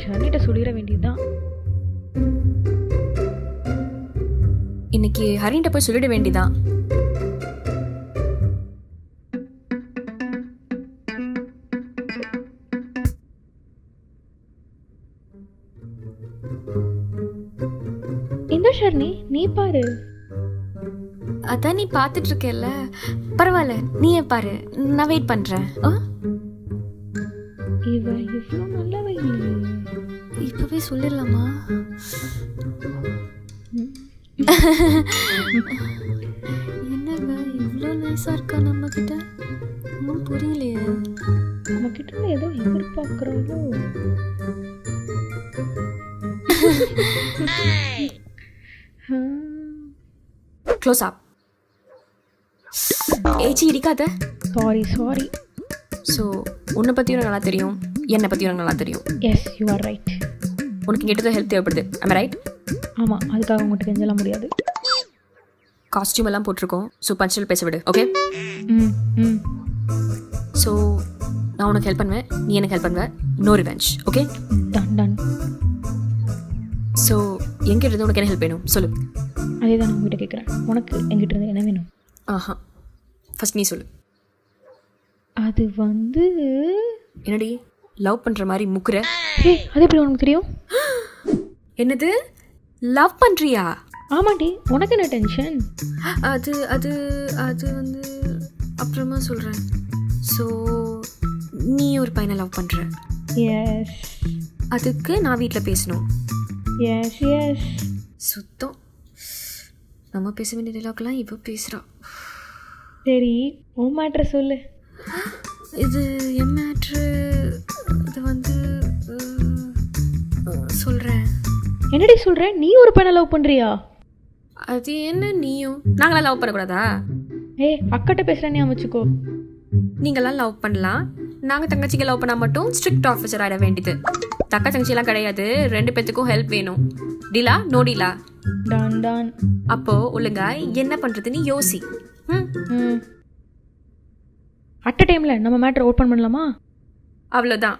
ஷர்னிட்ட சொல்லிட வேண்டியதுதான். இன்னைக்கு ஹரின்ட்ட போய் சொல்லிட வேண்டியதான். இந்த ஷர்னி நீ பாரு. அதான் நீ பார்த்துட்டு இருக்கல, பரவாயில்ல நீயே பாரு, நான் வெயிட் பண்றேன். இவ இவ்வளோ நல்லவ இல்லையே. இப்பவே சொல்லிடலாமா? என்னங்க இவ்வளோ நைஸா இருக்கா நம்ம கிட்ட? ஒன்றும் புரியலையே. நம்ம கிட்ட ஏதோ எதிர்பார்க்குறாளோ. Close up. ஏச்சி இடிக்காத. சாரி. ஸோ உன்னை பற்றியும் நல்லா தெரியும், என்னை பற்றியும் நல்லா தெரியும். Yes you are right. உனக்கு இங்கிட்ட ஹெல்ப் தேவைப்படுது, ஐம் ரைட்? ஆமாம், அதுக்காக உங்கள்கிட்ட கெஞ்சலாம் முடியாது. காஸ்டியூம் எல்லாம் போட்டிருக்கோம், ஸோ பஞ்சுவல் பேச விடு, ஓகே? ஸோ நான் உனக்கு ஹெல்ப் பண்ணுவேன், நீ எனக்கு ஹெல்ப் பண்ணுவேன். No revenge, okay? Done. So எங்கிட்ட இருந்து உனக்கு என்ன ஹெல்ப் வேணும் சொல்லு. அதே தான் நான் உங்ககிட்ட கேட்குறேன். உனக்கு எங்கிட்ட இருந்து என்ன வேணும்? ஆஹா, ஃபர்ஸ்ட் நீ சொல்லு. அது வந்து என்னடி லவ் பண்ணுற மாதிரி முக்குற? அது எப்படி உனக்கு தெரியும்? என்னது லவ் பண்ணுறியா? ஆமாண்டி, உனக்கு என்ன டென்ஷன்? அது அது அது வந்து அப்புறமா சொல்கிறேன். ஸோ நீ ஒரு பையனை லவ் பண்ணுற? எஸ். அதுக்கு நான் வீட்டில் பேசணும்? எஸ். சுத்தம் நம்ம பேச வேண்டிய டைலாக்லாம் இப்போ பேசுகிறா. சரி, உன் மேட்ரு சொல்லு. இது என் மேட்ரு. இது வந்து சொல்கிறேன். என்னடி சொல்கிற? நீ ஒரு பையனை லவ் பண்ணுறியா? அது என்ன நீயும் நாங்களாம் லவ் பண்ணக்கூடாதா? அக்கட்ட பேசுகிறேன்னு அமைச்சுக்கோ. நீங்களாம் லவ் பண்ணலாம், நாங்கள் தங்கச்சிங்க லவ் பண்ணால் மட்டும் ஸ்ட்ரிக்ட் ஆஃபீஸர் ஆகிட வேண்டியது. தக்க தங்கச்சியெல்லாம் கிடையாது, 2 பேத்துக்கும் ஹெல்ப் வேணும். டீலா? நோ டீலா? டான். அப்போ ஒழுங்கா என்ன பண்ணுறதுன்னு யோசி. அட் அ டைமில் நம்ம மேட்ரு ஓப்பன் பண்ணலாமா? அவ்வளோதான்.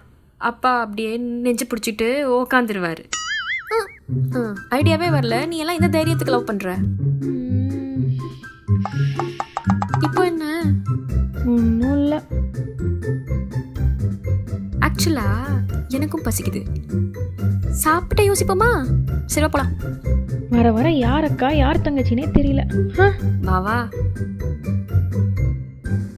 அப்பா அப்படியே நெஞ்சு பிடிச்சிட்டு உக்காந்துருவார். ஐடியாவே வரல, நீ எல்லாம் இந்த தைரியத்துக்கு லவ் பண்ணுற? இப்போ என்ன? ஒன்றும் இல்லை. ஆக்சுவலா எனக்கும் பசிக்குது, சாப்பிட்டே யோசிப்போமா? சரி போலாம். வர யார் அக்கா யார் தங்கச்சினே தெரியல. வா